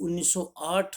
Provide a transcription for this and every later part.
1908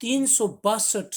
362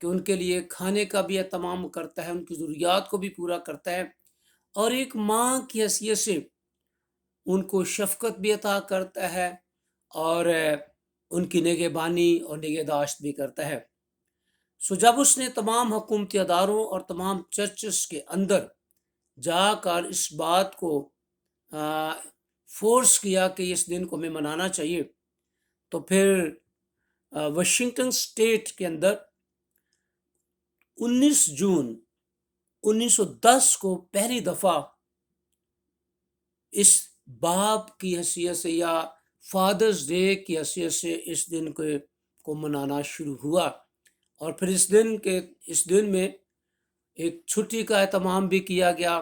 کہ ان کے لیے کھانے کا بھی اہتمام کرتا ہے، ان کی ضروریات کو بھی پورا کرتا ہے، اور ایک ماں کی حیثیت سے ان کو شفقت بھی عطا کرتا ہے، اور ان کی نگہبانی اور نگہداشت بھی کرتا ہے۔ جب اس نے تمام حکومتی اداروں اور تمام چرچز کے اندر جا کر اس بات کو فورس کیا کہ اس دن کو ہمیں منانا چاہیے، تو پھر واشنگٹن اسٹیٹ کے اندر 19 جون 1910 کو پہلی دفعہ اس باپ کی حیثیت سے یا فادرز ڈے کی حیثیت سے اس دن کو منانا شروع ہوا، اور پھر اس دن میں ایک چھٹی کا اہتمام بھی کیا گیا،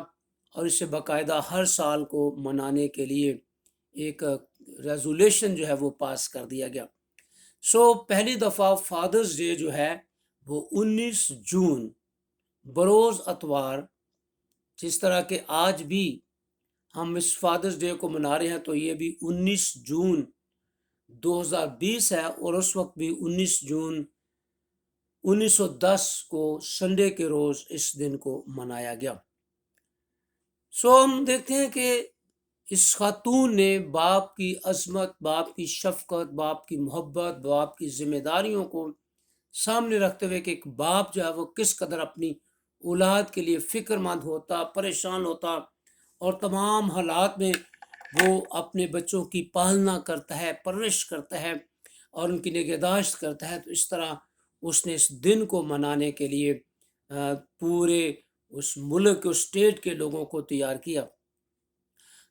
اور اسے باقاعدہ ہر سال کو منانے کے لیے ایک ریزولیشن جو ہے وہ پاس کر دیا گیا۔ پہلی دفعہ فادرز ڈے جو ہے وہ 19 جون بروز اتوار، جس طرح کہ آج بھی ہم اس فادرز ڈے کو منا رہے ہیں، تو یہ بھی 19 جون 2020 ہے، اور اس وقت بھی 19 جون 1910 کو سنڈے کے روز اس دن کو منایا گیا۔ ہم دیکھتے ہیں کہ اس خاتون نے باپ کی عظمت، باپ کی شفقت، باپ کی محبت، باپ کی ذمہ داریوں کو سامنے رکھتے ہوئے کہ ایک باپ جو ہے وہ کس قدر اپنی اولاد کے لیے فکر مند ہوتا، پریشان ہوتا، اور تمام حالات میں وہ اپنے بچوں کی پالنا کرتا ہے، پرورش کرتا ہے، اور ان کی نگہداشت کرتا ہے۔ تو اس طرح اس نے اس دن کو منانے کے لیے پورے اس ملک، اس اسٹیٹ کے لوگوں کو تیار کیا۔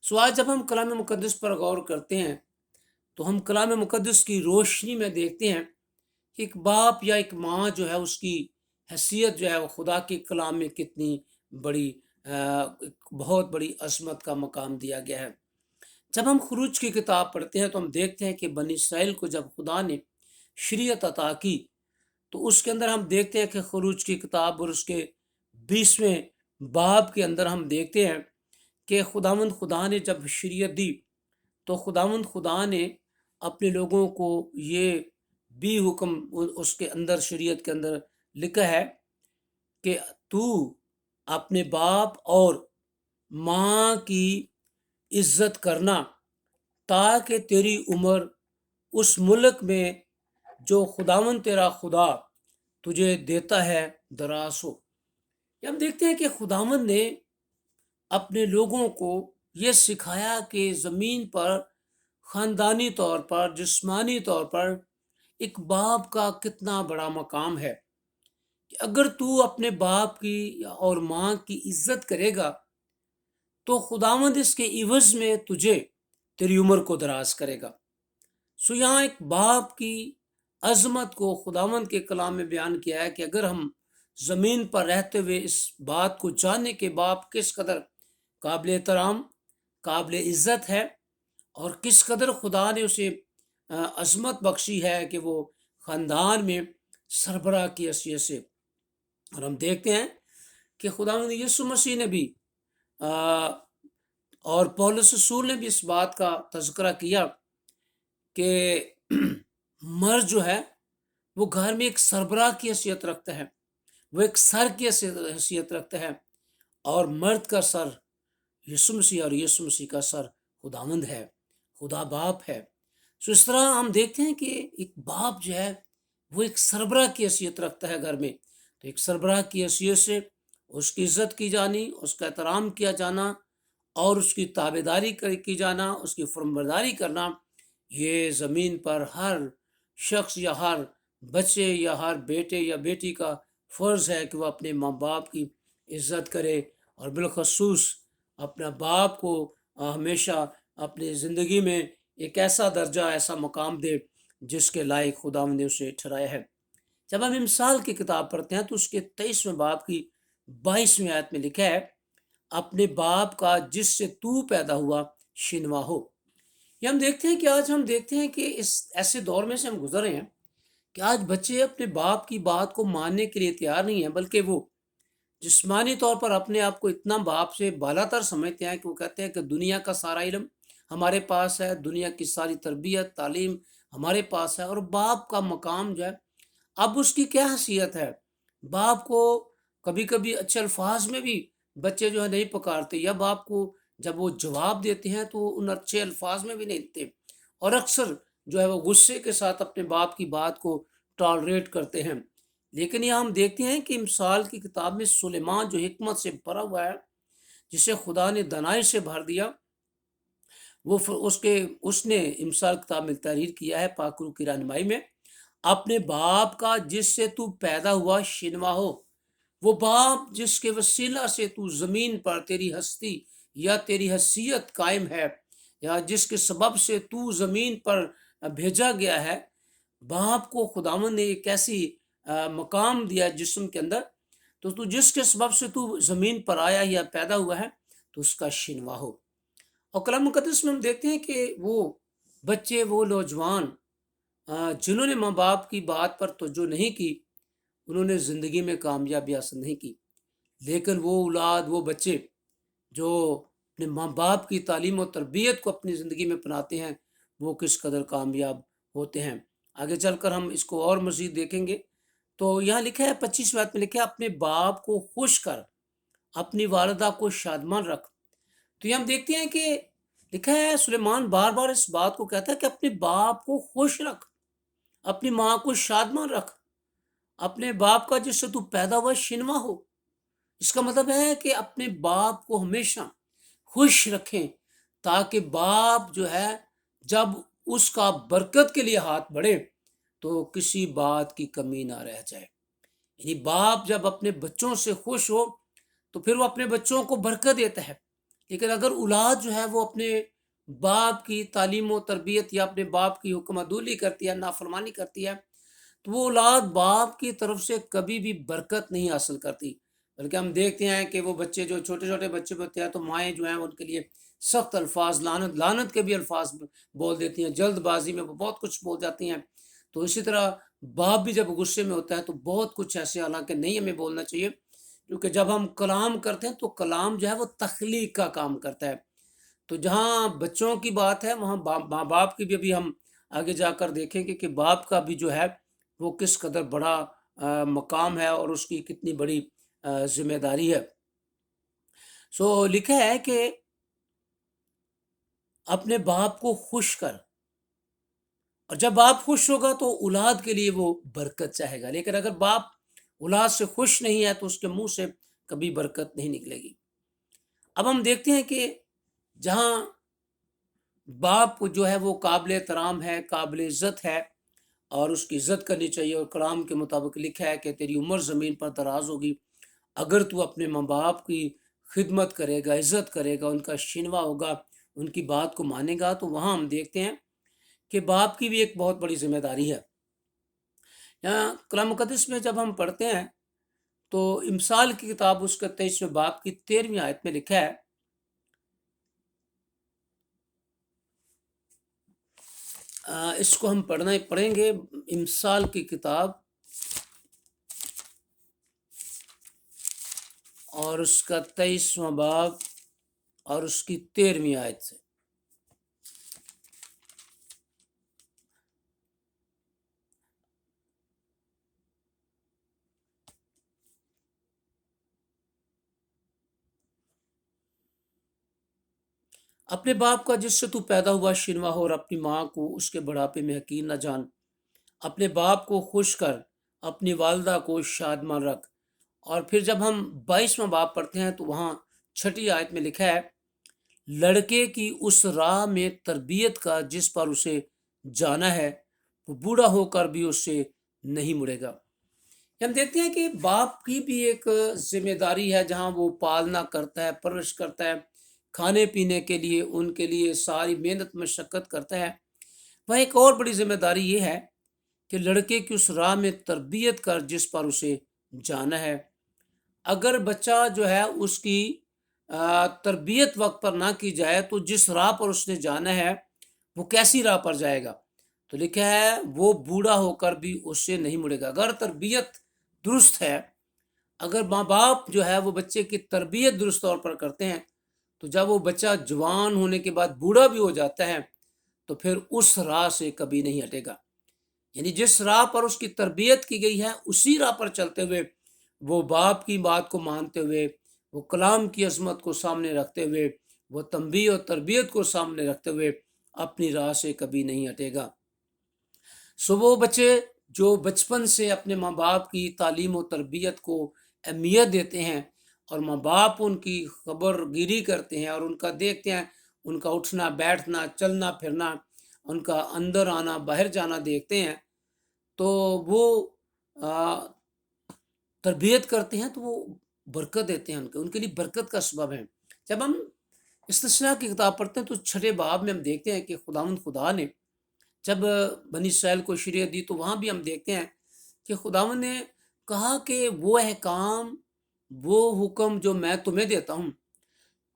آج جب ہم کلام مقدس پر غور کرتے ہیں تو ہم کلام مقدس کی روشنی میں دیکھتے ہیں کہ ایک باپ یا ایک ماں جو ہے، اس کی حیثیت جو ہے وہ خدا کے کلام میں کتنی بڑی بہت بڑی عظمت کا مقام دیا گیا ہے۔ جب ہم خروج کی کتاب پڑھتے ہیں تو ہم دیکھتے ہیں کہ بنی اسرائیل کو جب خدا نے شریعت عطا کی تو اس کے اندر ہم دیکھتے ہیں کہ خروج کی کتاب اور اس کے 20ویں باب کے اندر ہم دیکھتے ہیں کہ خداوند خدا نے جب شریعت دی تو خداوند خدا نے اپنے لوگوں کو یہ بھی حکم اس کے اندر، شریعت کے اندر لکھا ہے کہ تو اپنے باپ اور ماں کی عزت کرنا تاکہ تیری عمر اس ملک میں جو خداوند تیرا خدا تجھے دیتا ہے دراز ہو۔ ہم دیکھتے ہیں کہ خداوند نے اپنے لوگوں کو یہ سکھایا کہ زمین پر خاندانی طور پر، جسمانی طور پر ایک باپ کا کتنا بڑا مقام ہے، کہ اگر تو اپنے باپ کی اور ماں کی عزت کرے گا تو خداوند اس کے عوض میں تجھے تیری عمر کو دراز کرے گا۔ یہاں ایک باپ کی عظمت کو خداوند کے کلام میں بیان کیا ہے کہ اگر ہم زمین پر رہتے ہوئے اس بات کو جانے کہ باپ کس قدر قابل احترام، قابل عزت ہے، اور کس قدر خدا نے اسے عظمت بخشی ہے کہ وہ خاندان میں سربراہ کی حیثیت سے۔ اور ہم دیکھتے ہیں کہ خداوند یسوع مسیح نے بھی اور پولس رسول نے بھی اس بات کا تذکرہ کیا کہ مرد جو ہے وہ گھر میں ایک سربراہ کی حیثیت رکھتا ہے، وہ ایک سر کی حیثیت رکھتا ہے، اور مرد کا سر یسوع مسیح اور یسوع مسیح کا سر خداوند ہے، خدا باپ ہے۔ اس طرح ہم دیکھتے ہیں کہ ایک باپ جو ہے وہ ایک سربراہ کی حیثیت رکھتا ہے گھر میں، تو ایک سربراہ کی حیثیت سے اس کی عزت کی جانی، اس کا احترام کیا جانا، اور اس کی تابعداری کی جانا، اس کی فرمانبرداری کرنا، یہ زمین پر ہر شخص یا ہر بچے یا ہر بیٹے یا بیٹی کا فرض ہے کہ وہ اپنے ماں باپ کی عزت کرے، اور بالخصوص اپنا باپ کو ہمیشہ اپنی زندگی میں ایک ایسا درجہ، ایسا مقام دے جس کے لائق خداوند نے اسے ٹھہرایا ہے۔ جب ہم مثال کی کتاب پڑھتے ہیں تو اس کے 23ویں باب کی 22ویں آیت میں لکھا ہے، اپنے باپ کا جس سے تو پیدا ہوا شنوا ہو۔ یہ ہم دیکھتے ہیں کہ آج ہم دیکھتے ہیں کہ اس ایسے دور میں سے ہم گزر رہے ہیں کہ آج بچے اپنے باپ کی بات کو ماننے کے لیے تیار نہیں ہیں، بلکہ وہ جسمانی طور پر اپنے آپ کو اتنا باپ سے بالا تر سمجھتے ہیں کہ وہ کہتے ہیں کہ دنیا کا سارا علم ہمارے پاس ہے، دنیا کی ساری تربیت، تعلیم ہمارے پاس ہے، اور باپ کا مقام جو ہے اب اس کی کیا حیثیت ہے؟ باپ کو کبھی کبھی اچھے الفاظ میں بھی بچے جو ہے نہیں پکارتے، یا باپ کو جب وہ جواب دیتے ہیں تو ان اچھے الفاظ میں بھی نہیں دیتے، اور اکثر جو ہے وہ غصے کے ساتھ اپنے باپ کی بات کو ٹالریٹ کرتے ہیں۔ لیکن یہاں ہم دیکھتے ہیں کہ امثال کی کتاب میں سلیمان جو حکمت سے بھرا ہوا ہے، جسے خدا نے دانائی سے بھر دیا، وہ اس نے امثال کتاب میں تحریر کیا ہے پاک روح کی رہنمائی میں، اپنے باپ کا جس سے تو پیدا ہوا شنوا ہو، وہ باپ جس کے وسیلہ سے تو زمین پر تیری ہستی یا تیری حیثیت قائم ہے، یا جس کے سبب سے تو زمین پر بھیجا گیا ہے۔ باپ کو خداوند نے ایک ایسی مقام دیا جسم کے اندر، تو جس کے سبب سے تو زمین پر آیا یا پیدا ہوا ہے، تو اس کا شنوا ہو۔ اور کلام مقدس میں ہم دیکھتے ہیں کہ وہ بچے، وہ نوجوان جنہوں نے ماں باپ کی بات پر توجہ نہیں کی، انہوں نے زندگی میں کامیابی حاصل نہیں کی۔ لیکن وہ اولاد، وہ بچے جو اپنے ماں باپ کی تعلیم و تربیت کو اپنی زندگی میں اپناتے ہیں، وہ کس قدر کامیاب ہوتے ہیں۔ آگے چل کر ہم اس کو اور مزید دیکھیں گے۔ تو یہاں لکھا ہے 25 آیت میں لکھا ہے، اپنے باپ کو خوش کر، اپنی والدہ کو شادمان رکھ۔ تو یہ ہم دیکھتے ہیں کہ لکھا ہے، سلیمان بار بار اس بات کو کہتا ہے کہ اپنے باپ کو خوش رکھ، اپنی ماں کو شادمان رکھ، اپنے باپ کا جس سے تو پیدا ہوا شنوا ہو۔ اس کا مطلب ہے کہ اپنے باپ کو ہمیشہ خوش رکھیں، تاکہ باپ جو ہے جب اس کا برکت کے لیے ہاتھ بڑھے تو کسی بات کی کمی نہ رہ جائے۔ یعنی باپ جب اپنے بچوں سے خوش ہو تو پھر وہ اپنے بچوں کو برکت دیتا ہے۔ لیکن اگر اولاد جو ہے وہ اپنے باپ کی تعلیم و تربیت یا اپنے باپ کی حکم عدولی کرتی ہے، نافرمانی کرتی ہے، تو وہ اولاد باپ کی طرف سے کبھی بھی برکت نہیں حاصل کرتی، بلکہ ہم دیکھتے ہیں کہ وہ بچے جو چھوٹے چھوٹے بچے ہوتے ہیں تو مائیں جو ہیں ان کے لیے سخت الفاظ، لعنت کے بھی الفاظ بول دیتی ہیں، جلد بازی میں وہ بہت کچھ بول جاتی ہیں۔ تو اسی طرح باپ بھی جب غصے میں ہوتا ہے تو بہت کچھ ایسے، حالانکہ نہیں ہمیں بولنا چاہیے، کیونکہ جب ہم کلام کرتے ہیں تو کلام جو ہے وہ تخلیق کا کام کرتا ہے۔ تو جہاں بچوں کی بات ہے وہاں ماں باپ کی بھی ابھی ہم آگے جا کر دیکھیں گے کہ باپ کا بھی جو ہے وہ کس قدر بڑا مقام ہے اور اس کی کتنی بڑی ذمہ داری ہے۔ سو لکھا ہے کہ اپنے باپ کو خوش کر، اور جب باپ خوش ہوگا تو اولاد کے لیے وہ برکت چاہے گا، لیکن اگر باپ اولاد سے خوش نہیں ہے تو اس کے منہ سے کبھی برکت نہیں نکلے گی۔ اب ہم دیکھتے ہیں کہ جہاں باپ جو ہے وہ قابل احترام ہے، قابل عزت ہے، اور اس کی عزت کرنی چاہیے، اور کلام کے مطابق لکھا ہے کہ تیری عمر زمین پر دراز ہوگی اگر تو اپنے ماں باپ کی خدمت کرے گا، عزت کرے گا، ان کا شنوا ہوگا، ان کی بات کو مانے گا۔ تو وہاں ہم دیکھتے ہیں کہ باپ کی بھی ایک بہت بڑی ذمہ داری ہے۔ یہاں کلام مقدس میں جب ہم پڑھتے ہیں تو امثال کی کتاب اس کے 23ویں باب کی 13ویں آیت میں لکھا ہے، اس کو ہم پڑھیں گے، امثال کی کتاب اور اس کا 23واں باب اور اس کی 13ویں آیت سے۔ اپنے باپ کا جس سے تو پیدا ہوا شنوا ہو، اور اپنی ماں کو اس کے بڑھاپے میں حقیر نہ جان۔ اپنے باپ کو خوش کر، اپنی والدہ کو شادمان رکھ۔ اور پھر جب ہم 22واں باب پڑھتے ہیں تو وہاں 6 آیت میں لکھا ہے، لڑکے کی اس راہ میں تربیت کا جس پر اسے جانا ہے، وہ بوڑھا ہو کر بھی اس سے نہیں مڑے گا۔ ہم دیکھتے ہیں کہ باپ کی بھی ایک ذمہ داری ہے، جہاں وہ پالنا کرتا ہے، پرورش کرتا ہے، کھانے پینے کے لیے ان کے لیے ساری محنت مشقت کرتا ہے۔ وہ ایک اور بڑی ذمہ داری یہ ہے کہ لڑکے کی اس راہ میں تربیت کر جس پر اسے جانا ہے۔ اگر بچہ جو ہے اس کی تربیت وقت پر نہ کی جائے تو جس راہ پر اس نے جانا ہے وہ کیسی راہ پر جائے گا؟ تو لکھا ہے وہ بوڑھا ہو کر بھی اس سے نہیں مڑے گا۔ اگر تربیت درست ہے، اگر ماں باپ جو ہے وہ بچے کی تربیت درست طور پر کرتے ہیں، تو جب وہ بچہ جوان ہونے کے بعد بوڑھا بھی ہو جاتا ہے تو پھر اس راہ سے کبھی نہیں ہٹے گا۔ یعنی جس راہ پر اس کی تربیت کی گئی ہے اسی راہ پر چلتے ہوئے وہ باپ کی بات کو مانتے ہوئے، وہ کلام کی عظمت کو سامنے رکھتے ہوئے، وہ تنبیہ اور تربیت کو سامنے رکھتے ہوئے اپنی راہ سے کبھی نہیں ہٹے گا۔ وہ بچے جو بچپن سے اپنے ماں باپ کی تعلیم و تربیت کو اہمیت دیتے ہیں، اور ماں باپ ان کی خبر گیری کرتے ہیں اور ان کا دیکھتے ہیں، ان کا اٹھنا بیٹھنا چلنا پھرنا، ان کا اندر آنا باہر جانا دیکھتے ہیں، تو وہ تربیت کرتے ہیں، تو وہ برکت دیتے ہیں، ان کے لیے برکت کا سبب ہے۔ جب ہم استثناء کی کتاب پڑھتے ہیں تو چھٹے باب میں ہم دیکھتے ہیں کہ خداوند خدا نے جب بنی اسرائیل کو شریعت دی، تو وہاں بھی ہم دیکھتے ہیں کہ خداوند نے کہا کہ وہ احکام، وہ حکم جو میں تمہیں دیتا ہوں،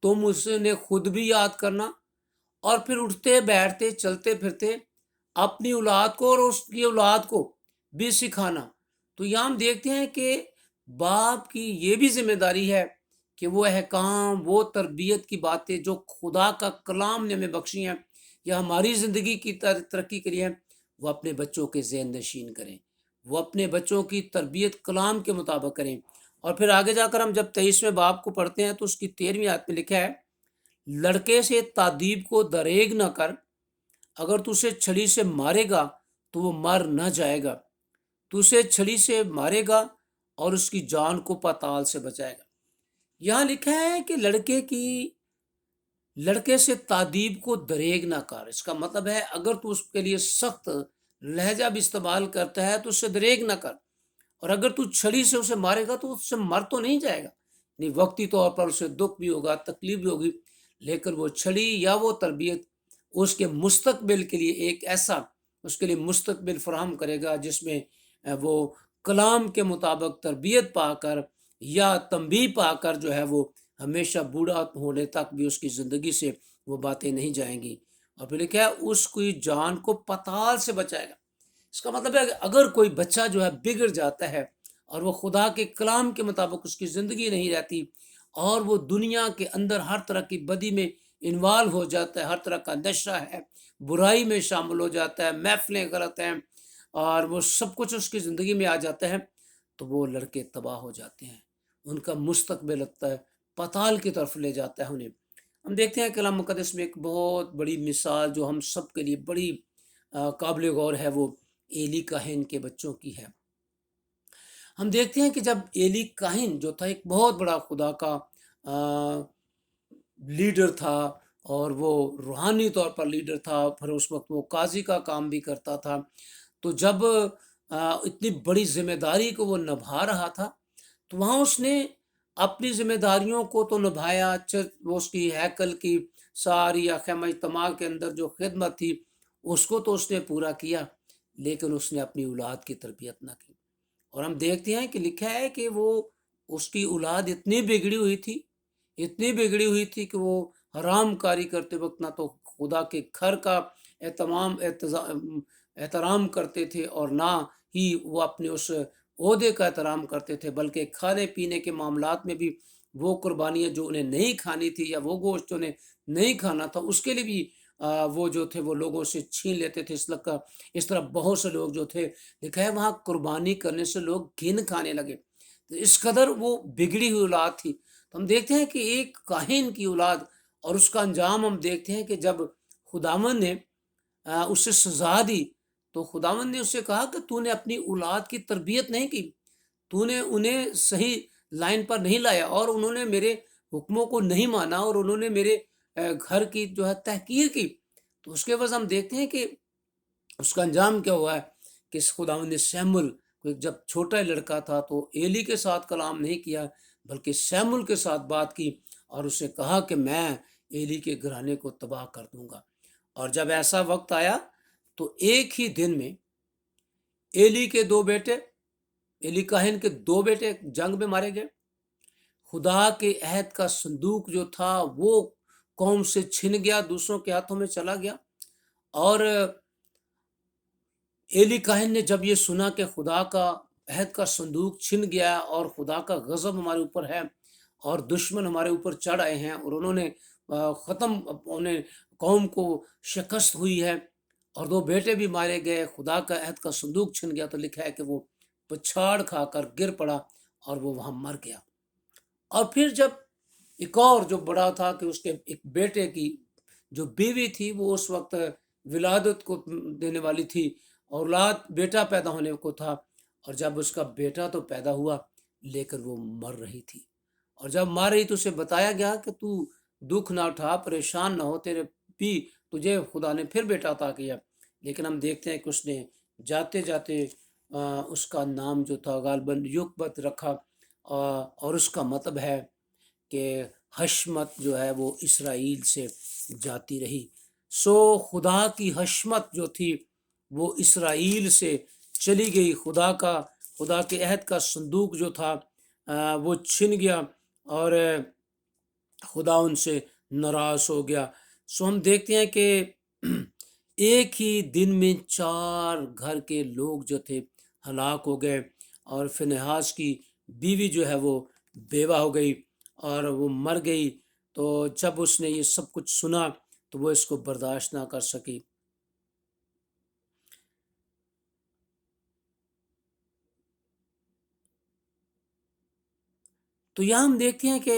تم اس نے خود بھی یاد کرنا، اور پھر اٹھتے بیٹھتے چلتے پھرتے اپنی اولاد کو اور اس کی اولاد کو بھی سکھانا۔ تو یہاں ہم دیکھتے ہیں کہ باپ کی یہ بھی ذمہ داری ہے کہ وہ احکام، وہ تربیت کی باتیں جو خدا کا کلام نے ہمیں بخشی ہیں یا ہماری زندگی کی ترقی کے لیے، وہ اپنے بچوں کے ذہن نشین کریں، وہ اپنے بچوں کی تربیت کلام کے مطابق کریں۔ اور پھر آگے جا کر ہم جب 23ویں باب کو پڑھتے ہیں تو اس کی 13ویں آیت میں لکھا ہے، لڑکے سے تادیب کو دریغ نہ کر، اگر تو اسے چھڑی سے مارے گا تو وہ مر نہ جائے گا، تو اسے چھڑی سے مارے گا اور اس کی جان کو پاتال سے بچائے گا۔ یہاں لکھا ہے کہ لڑکے سے تادیب کو دریغ نہ کر۔ اس کا مطلب ہے اگر تو اس کے لیے سخت لہجہ بھی استعمال کرتا ہے تو اس سے دریغ نہ کر، اور اگر تو چھڑی سے اسے مارے گا تو اس سے مر تو نہیں جائے گا، یعنی وقتی طور پر اسے دکھ بھی ہوگا، تکلیف بھی ہوگی، لیکن وہ چھڑی یا وہ تربیت اس کے مستقبل کے لیے ایک ایسا اس کے لیے مستقبل فراہم کرے گا جس میں وہ کلام کے مطابق تربیت پا کر یا تنبیہ پا کر جو ہے وہ ہمیشہ بوڑھا ہونے تک بھی اس کی زندگی سے وہ باتیں نہیں جائیں گی۔ اور پھر لکھا ہے اس کی جان کو پتال سے بچائے گا۔ اس کا مطلب ہے کہ اگر کوئی بچہ جو ہے بگڑ جاتا ہے اور وہ خدا کے کلام کے مطابق اس کی زندگی نہیں رہتی، اور وہ دنیا کے اندر ہر طرح کی بدی میں انوالو ہو جاتا ہے، ہر طرح کا نشہ ہے، برائی میں شامل ہو جاتا ہے، محفلیں غلط ہیں، اور وہ سب کچھ اس کی زندگی میں آ جاتا ہے، تو وہ لڑکے تباہ ہو جاتے ہیں، ان کا مستقبل لگتا ہے پتال کی طرف لے جاتا ہے انہیں۔ ہم دیکھتے ہیں کلام مقدس میں ایک بہت بڑی مثال جو ہم سب کے لیے بڑی قابل غور ہے، وہ ایلی کاہن کے بچوں کی ہے۔ ہم دیکھتے ہیں کہ جب ایلی کاہن جو تھا ایک بہت بڑا خدا کا لیڈر تھا، اور وہ روحانی طور پر لیڈر تھا، پھر اس وقت وہ قاضی کا کام بھی کرتا تھا، تو جب اتنی بڑی ذمہ داری کو وہ نبھا رہا تھا، تو وہاں اس نے اپنی ذمہ داریوں کو تو نبھایا، وہ اس کی ہیکل کی ساری یا خیمہ اجتماع کے اندر جو خدمت تھی اس کو تو اس نے پورا کیا، لیکن اس نے اپنی اولاد کی تربیت نہ کی۔ اور ہم دیکھتے ہیں کہ لکھا ہے کہ وہ اس کی اولاد اتنی بگڑی ہوئی تھی، اتنی بگڑی ہوئی تھی کہ وہ حرام کاری کرتے وقت نہ تو خدا کے گھر کا احترام کرتے تھے، اور نہ ہی وہ اپنے اس عہدے کا احترام کرتے تھے، بلکہ کھانے پینے کے معاملات میں بھی وہ قربانیاں جو انہیں نہیں کھانی تھی یا وہ گوشت انہیں نہیں کھانا تھا اس کے لیے بھی وہ جو تھے وہ لوگوں سے چھین لیتے تھے۔ اس طرح بہت سے لوگ جو تھے، لکھا ہے وہاں قربانی کرنے سے لوگ گھن کھانے لگے، تو اس قدر وہ بگڑی ہوئی اولاد تھی۔ تو ہم دیکھتے ہیں کہ ایک کاہن کی اولاد، اور اس کا انجام ہم دیکھتے ہیں کہ جب خداوند نے اسے سزا دی، تو خداوند نے اس سے کہا کہ تو نے اپنی اولاد کی تربیت نہیں کی، تو نے انہیں صحیح لائن پر نہیں لایا، اور انہوں نے میرے حکموں کو نہیں مانا، اور انہوں نے میرے گھر کی جو ہے تحقیر کی۔ تو اس کے عوض ہم دیکھتے ہیں کہ اس کا انجام کیا ہوا ہے کہ خداوند نے سیمل کو، جب چھوٹا لڑکا تھا تو ایلی کے ساتھ کلام نہیں کیا بلکہ سیمل کے ساتھ بات کی، اور اسے کہا کہ میں ایلی کے گھرانے کو تباہ کر دوں گا۔ اور جب ایسا وقت آیا تو ایک ہی دن میں ایلی کے دو بیٹے، ایلی کاہن کے دو بیٹے جنگ میں مارے گئے۔ خدا کے عہد کا صندوق جو تھا وہ قوم سے چھن گیا، دوسروں کے ہاتھوں میں چلا گیا۔ اور ایلی کاہن نے جب یہ سنا کہ خدا کا عہد کا صندوق چھن گیا اور خدا کا غضب ہمارے اوپر ہے اور دشمن ہمارے اوپر چڑھ آئے ہیں، اور انہوں نے انہیں قوم کو شکست ہوئی ہے، اور دو بیٹے بھی مارے گئے، خدا کا عہد کا صندوق چھن گیا، تو لکھا ہے کہ وہ پچھاڑ کھا کر گر پڑا اور وہ وہاں مر گیا۔ اور پھر جب ایک اور جو بڑا تھا کہ اس کے ایک بیٹے کی جو بیوی تھی وہ اس وقت ولادت کو دینے والی تھی، اولاد بیٹا پیدا ہونے کو تھا، اور جب اس کا بیٹا تو پیدا ہوا لیکن وہ مر رہی تھی، اور جب مر رہی تو اسے بتایا گیا کہ تو دکھ نہ اٹھا، پریشان نہ ہو، تیرے بھی تجھے خدا نے پھر بیٹا عطا کیا۔ لیکن ہم دیکھتے ہیں کہ اس نے جاتے جاتے اس کا نام جو تھا غالباً یوکبت رکھا، اور اس کا مطلب ہے کہ حشمت جو ہے وہ اسرائیل سے جاتی رہی۔ سو خدا کی حشمت جو تھی وہ اسرائیل سے چلی گئی، خدا کے عہد کا صندوق جو تھا وہ چھن گیا، اور خدا ان سے ناراض ہو گیا۔ سو ہم دیکھتے ہیں کہ ایک ہی دن میں 4 گھر کے لوگ جو تھے ہلاک ہو گئے، اور فنحاس کی بیوی جو ہے وہ بیوہ ہو گئی اور وہ مر گئی۔ تو جب اس نے یہ سب کچھ سنا تو وہ اس کو برداشت نہ کر سکی۔ تو یہاں ہم دیکھتے ہیں کہ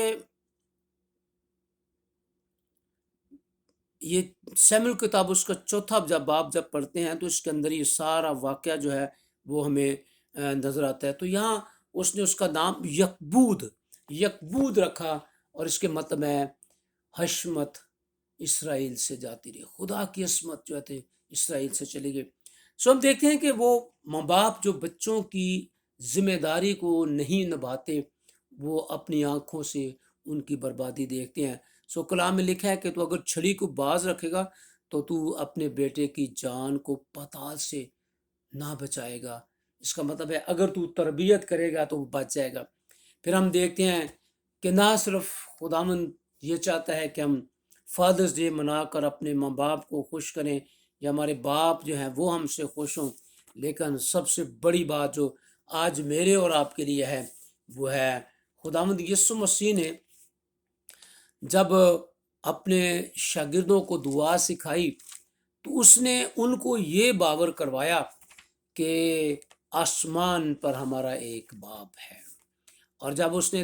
یہ سیموئیل کتاب اس کا چوتھا جب پڑھتے ہیں تو اس کے اندر یہ سارا واقعہ جو ہے وہ ہمیں نظر آتا ہے۔ تو یہاں اس نے اس کا نام یکبود رکھا، اور اس کے مطلب ہے حشمت اسرائیل سے جاتی رہی، خدا کی عصمت جو ہے اسرائیل سے چلی گئی۔ سو ہم دیکھتے ہیں کہ وہ ماں باپ جو بچوں کی ذمہ داری کو نہیں نبھاتے وہ اپنی آنکھوں سے ان کی بربادی دیکھتے ہیں۔ سو کلام میں لکھا ہے کہ تو اگر چھڑی کو باز رکھے گا تو اپنے بیٹے کی جان کو پتال سے نہ بچائے گا۔ اس کا مطلب ہے اگر تو تربیت کرے گا تو وہ بچ جائے گا۔ پھر ہم دیکھتے ہیں کہ نہ صرف خداوند یہ چاہتا ہے کہ ہم فادرز ڈے منا کر اپنے ماں باپ کو خوش کریں، یا ہمارے باپ جو ہیں وہ ہم سے خوش ہوں، لیکن سب سے بڑی بات جو آج میرے اور آپ کے لیے ہے وہ ہے خداوند یسوع مسیح نے جب اپنے شاگردوں کو دعا سکھائی تو اس نے ان کو یہ باور کروایا کہ آسمان پر ہمارا ایک باپ ہے۔ اور جب اس نے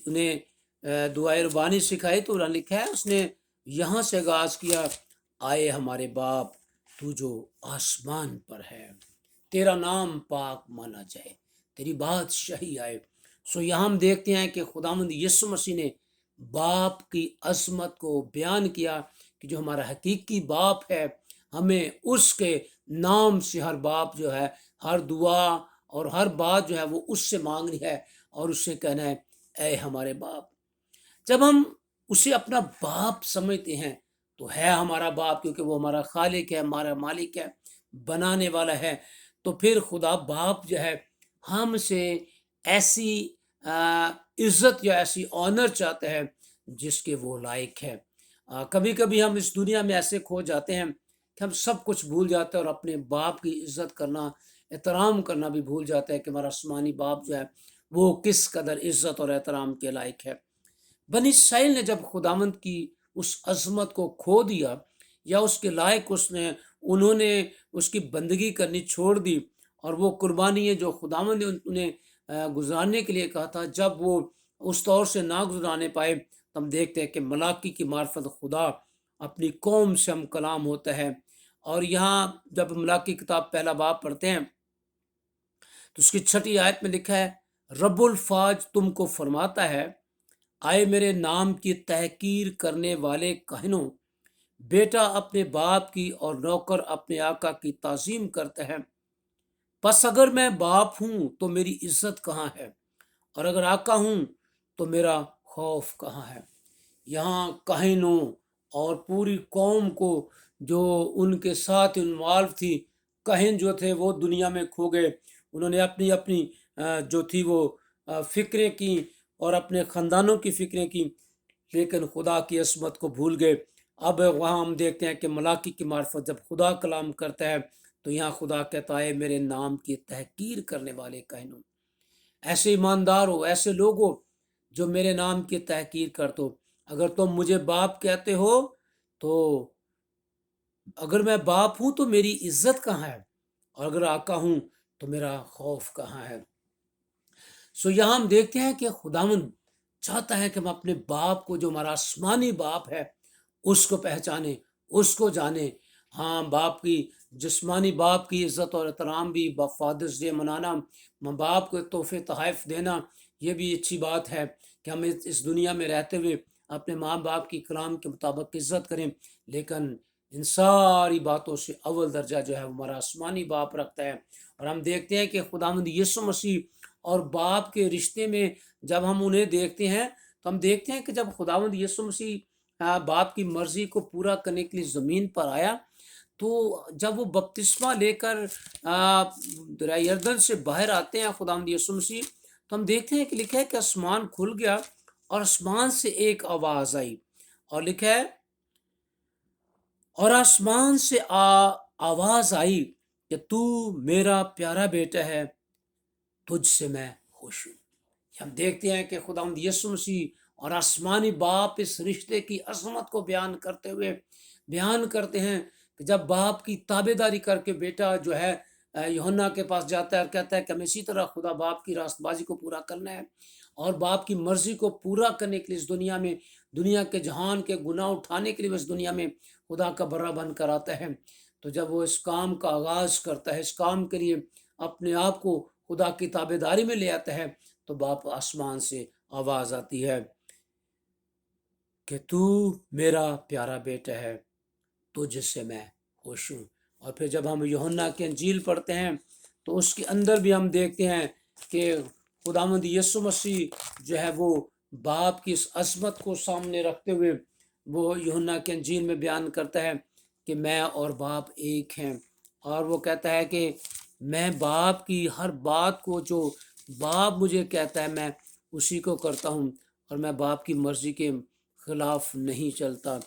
انہیں دعائے ربانی سکھائی تو لکھا ہے اس نے یہاں سے آغاز کیا، آئے ہمارے باپ تو جو آسمان پر ہے، تیرا نام پاک مانا جائے، تیری بادشاہی آئے۔ سو یہاں ہم دیکھتے ہیں کہ خداوند یسوع مسیح نے باپ کی عظمت کو بیان کیا کہ جو ہمارا حقیقی باپ ہے، ہمیں اس کے نام سے ہر باپ جو ہے، ہر دعا اور ہر بات جو ہے وہ اس سے مانگنی ہے، اور اس سے کہنا ہے اے ہمارے باپ۔ جب ہم اسے اپنا باپ سمجھتے ہیں تو ہے ہمارا باپ، کیونکہ وہ ہمارا خالق ہے، ہمارا مالک ہے، بنانے والا ہے۔ تو پھر خدا باپ جو ہے ہم سے ایسی عزت یا ایسی آنر چاہتا ہے جس کے وہ لائق ہے۔ کبھی کبھی ہم اس دنیا میں ایسے کھو جاتے ہیں کہ ہم سب کچھ بھول جاتے ہیں، اور اپنے باپ کی عزت کرنا، احترام کرنا بھی بھول جاتا ہے کہ ہمارا آسمانی باپ جو ہے وہ کس قدر عزت اور احترام کے لائق ہے۔ بنی اسرائیل نے جب خداوند کی اس عظمت کو کھو دیا، یا اس کے لائق انہوں نے اس کی بندگی کرنی چھوڑ دی، اور وہ قربانی جو خداوند نے انہیں گزارنے کے لیے کہا تھا جب وہ اس طور سے نہ گزرانے پائے، تو ہم دیکھتے ہیں کہ ملاکی کی معرفت خدا اپنی قوم سے ہم کلام ہوتا ہے۔ اور یہاں جب ملاکی کتاب پہلا باب پڑھتے ہیں تو اس کی 6 آیت میں لکھا ہے، رب الفاظ تم کو فرماتا ہے، آئے میرے نام کی تحقیر کرنے والے کہنوں، بیٹا اپنے باپ کی اور نوکر اپنے آقا کی تعظیم کرتا ہے۔ پس اگر میں باپ ہوں تو میری عزت کہاں ہے، اور اگر آقا ہوں تو میرا خوف کہاں ہے۔ یہاں کہنوں اور پوری قوم کو جو ان کے ساتھ انوالو تھی، کہن جو تھے وہ دنیا میں کھو گئے، انہوں نے اپنی اپنی جو تھی وہ فکریں کی اور اپنے خاندانوں کی فکریں کی، لیکن خدا کی عصمت کو بھول گئے۔ اب وہاں ہم دیکھتے ہیں کہ ملاکی کی معرفت جب خدا کلام کرتا ہے تو یہاں خدا کہتا ہے میرے نام کی تحقیر کرنے والے کہنوں، ایسے ایماندار ہو، ایسے لوگ ہو جو میرے نام کی تحقیر کرتے ہو۔ اگر تم مجھے باپ کہتے ہو تو اگر میں باپ ہوں تو میری عزت کہاں ہے، اور اگر آقا ہوں تو میرا خوف کہاں ہے۔ یہاں ہم دیکھتے ہیں کہ خداوند چاہتا ہے کہ ہم اپنے باپ کو، جو ہمارا آسمانی باپ ہے، اس کو پہچانیں، اس کو جانیں۔ ہاں، باپ کی، جسمانی باپ کی عزت اور احترام بھی، فادرز ڈے منانا، ماں باپ کو تحفے تحائف دینا، یہ بھی اچھی بات ہے کہ ہم اس دنیا میں رہتے ہوئے اپنے ماں باپ کی کلام کے مطابق عزت کریں۔ لیکن ان ساری باتوں سے اول درجہ جو ہے وہ ہمارا آسمانی باپ رکھتا ہے۔ اور ہم دیکھتے ہیں کہ خداوند یسوع مسیح اور باپ کے رشتے میں جب ہم انہیں دیکھتے ہیں تو ہم دیکھتے ہیں کہ جب خداوند یسوع مسیح باپ کی مرضی کو پورا کرنے کے لیے زمین پر آیا، تو جب وہ بپتسمہ لے کر دریا یردن سے باہر آتے ہیں خداوند یسوع مسیح، تو ہم دیکھتے ہیں کہ لکھا ہے کہ آسمان کھل گیا اور آسمان سے ایک آواز آئی، اور لکھا ہے اور آسمان سے آواز آئی کہ تو میرا پیارا بیٹا ہے، تجھ سے میں خوش ہوں۔ ہم دیکھتے ہیں کہ خداوند یسوع مسیح اور آسمانی باپ اس رشتے کی عظمت کو بیان کرتے ہوئے بیان کرتے ہیں کہ جب باپ کی تابع داری کر کے بیٹا جو ہے یوحنا کے پاس جاتا ہے اور کہتا ہے کہ ہمیں اسی طرح خدا باپ کی راست بازی کو پورا کرنا ہے اور باپ کی مرضی کو پورا کرنے کے لیے اس دنیا میں، دنیا کے جہان کے گناہ اٹھانے کے لیے اس دنیا میں خدا کا برا بن کر آتا ہے، تو جب وہ اس کام کا آغاز کرتا ہے، اس کام کے لیے اپنے آپ کو خدا کی تابع داری میں لے آتا ہے، تو باپ آسمان سے آواز آتی ہے کہ تو میرا پیارا بیٹا ہے، تو جس سے میں خوش ہوں۔ اور پھر جب ہم یوحنا کی انجیل پڑھتے ہیں تو اس کے اندر بھی ہم دیکھتے ہیں کہ خداوند یسوع مسیح جو ہے وہ باپ کی اس عظمت کو سامنے رکھتے ہوئے وہ یوحنا کی انجیل میں بیان کرتا ہے کہ میں اور باپ ایک ہیں، اور وہ کہتا ہے کہ میں باپ کی ہر بات کو، جو باپ مجھے کہتا ہے، میں اسی کو کرتا ہوں، اور میں باپ کی مرضی کے خلاف نہیں چلتا۔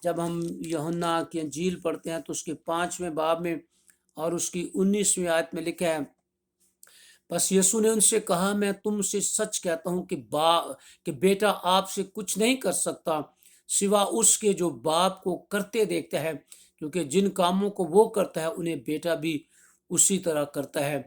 جب ہم یوحنا کی انجیل پڑھتے ہیں تو اس کے 5ویں باب میں اور اس کی 19ویں آیت میں لکھا ہے، بس یسوع نے ان سے کہا میں تم سے سچ کہتا ہوں کہ بیٹا آپ سے کچھ نہیں کر سکتا سوا اس کے جو باپ کو کرتے دیکھتا ہے، کیونکہ جن کاموں کو وہ کرتا ہے انہیں بیٹا بھی اسی طرح کرتا ہے،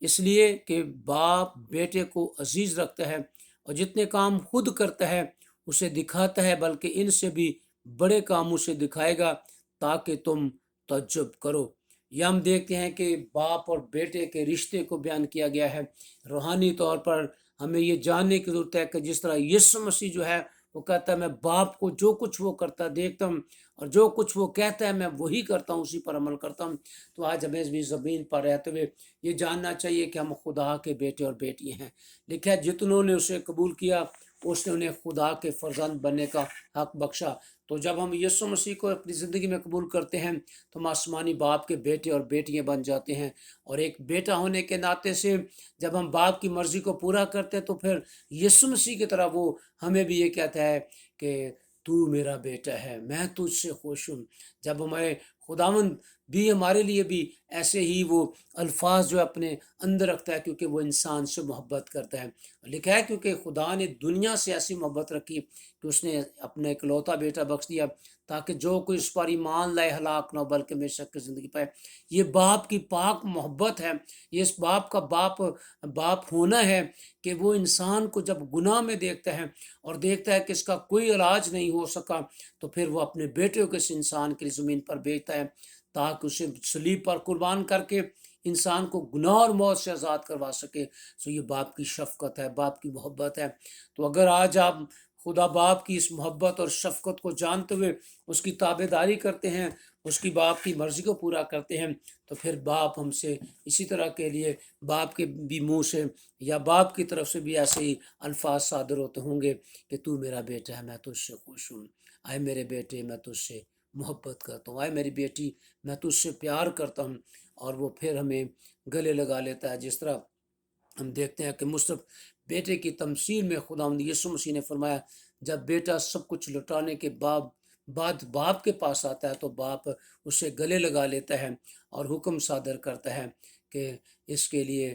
اس لیے کہ باپ بیٹے کو عزیز رکھتا ہے اور جتنے کام خود کرتا ہے اسے دکھاتا ہے، بلکہ ان سے بھی بڑے کام اسے دکھائے گا تاکہ تم تعجب کرو۔ یہ ہم دیکھتے ہیں کہ باپ اور بیٹے کے رشتے کو بیان کیا گیا ہے۔ روحانی طور پر ہمیں یہ جاننے کی ضرورت ہے کہ جس طرح یسوع مسیح جو ہے وہ کہتا ہے میں باپ کو جو کچھ وہ کرتا دیکھتا ہوں اور جو کچھ وہ کہتا ہے میں وہی کرتا ہوں، اسی پر عمل کرتا ہوں، تو آج ہمیں بھی زمین پر رہتے ہوئے یہ جاننا چاہیے کہ ہم خدا کے بیٹے اور بیٹیاں ہیں۔ لکھا ہے جتنوں نے اسے قبول کیا اس نے انہیں خدا کے فرزند بننے کا حق بخشا۔ تو جب ہم یسوع مسیح کو اپنی زندگی میں قبول کرتے ہیں تو ہم آسمانی باپ کے بیٹے اور بیٹیاں بن جاتے ہیں، اور ایک بیٹا ہونے کے ناطے سے جب ہم باپ کی مرضی کو پورا کرتے ہیں تو پھر یسوع مسیح کی طرح وہ ہمیں بھی یہ کہتا ہے کہ تو میرا بیٹا ہے، میں تجھ سے خوش ہوں۔ جب ہمیں خداوند بھی ہمارے لیے بھی ایسے ہی وہ الفاظ جو اپنے اندر رکھتا ہے، کیونکہ وہ انسان سے محبت کرتا ہے۔ لکھا ہے کیونکہ خدا نے دنیا سے ایسی محبت رکھی کہ اس نے اپنا اکلوتا بیٹا بخش دیا تاکہ جو کوئی اس پر ایمان لائے ہلاک نہ ہو بلکہ ہمیشہ کی زندگی پائے۔ یہ باپ کی پاک محبت ہے، یہ اس باپ کا باپ ہونا ہے کہ وہ انسان کو جب گناہ میں دیکھتا ہے اور دیکھتا ہے کہ اس کا کوئی علاج نہیں ہو سکا، تو پھر وہ اپنے بیٹے کو اس انسان کے لیے زمین پر بھیجتا ہے تاکہ اسے صلیب پر قربان کر کے انسان کو گناہ اور موت سے آزاد کروا سکے۔ سو یہ باپ کی شفقت ہے، باپ کی محبت ہے۔ تو اگر آج آپ خدا باپ کی اس محبت اور شفقت کو جانتے ہوئے اس کی تابع داری کرتے ہیں، اس کی باپ کی مرضی کو پورا کرتے ہیں، تو پھر باپ ہم سے اسی طرح کے لیے باپ کے بھی منہ سے یا باپ کی طرف سے بھی ایسے ہی الفاظ صادر ہوتے ہوں گے کہ تو میرا بیٹا ہے، میں تجھ سے خوش ہوں، آئے میرے بیٹے میں تجھ سے محبت کرتا ہوں، آئے میری بیٹی میں تجھ سے پیار کرتا ہوں۔ اور وہ پھر ہمیں گلے لگا لیتا ہے، جس طرح ہم دیکھتے ہیں کہ مصطفی بیٹے کی تمثیل میں خداوند یسوع مسیح نے فرمایا جب بیٹا سب کچھ لٹانے کے بعد باپ کے پاس آتا ہے تو باپ اسے گلے لگا لیتا ہے اور حکم صادر کرتا ہے کہ اس کے لیے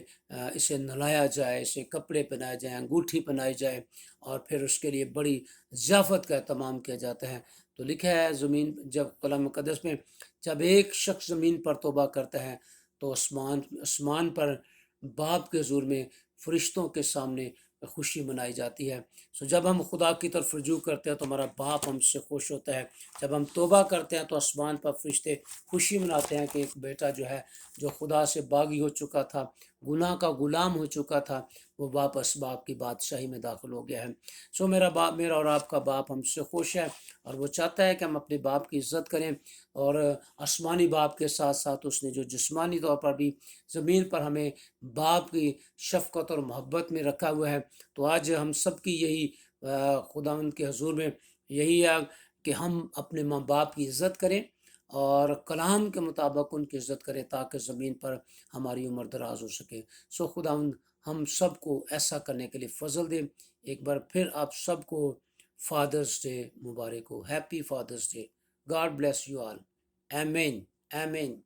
اسے نہلایا جائے، اسے کپڑے پہنائے جائیں، انگوٹھی پہنائی جائے، اور پھر اس کے لیے بڑی ضیافت کا اہتمام کیا جاتا ہے۔ تو لکھا ہے زمین جب کلام مقدس میں جب ایک شخص زمین پر توبہ کرتا ہے تو آسمان پر باپ کے حضور میں فرشتوں کے سامنے خوشی منائی جاتی ہے۔ جب ہم خدا کی طرف رجوع کرتے ہیں تو ہمارا باپ ہم سے خوش ہوتا ہے۔ جب ہم توبہ کرتے ہیں تو آسمان پر فرشتے خوشی مناتے ہیں کہ ایک بیٹا جو ہے، جو خدا سے باغی ہو چکا تھا، گناہ کا غلام ہو چکا تھا، وہ واپس باپ کی بادشاہی میں داخل ہو گیا ہے۔ میرا اور آپ کا باپ ہم سے خوش ہے، اور وہ چاہتا ہے کہ ہم اپنے باپ کی عزت کریں، اور آسمانی باپ کے ساتھ ساتھ اس نے جو جسمانی طور پر بھی زمین پر ہمیں باپ کی شفقت اور محبت میں رکھا ہوا ہے، تو آج ہم سب کی یہی خداوند کے حضور میں یہی ہے کہ ہم اپنے ماں باپ کی عزت کریں اور کلام کے مطابق ان کی عزت کریں، تاکہ زمین پر ہماری عمر دراز ہو سکے۔ خداوند ہم سب کو ایسا کرنے کے لیے فضل دے۔ ایک بار پھر آپ سب کو فادرز ڈے مبارک ہو۔ Happy fathers day. God bless you all. آمین آمین۔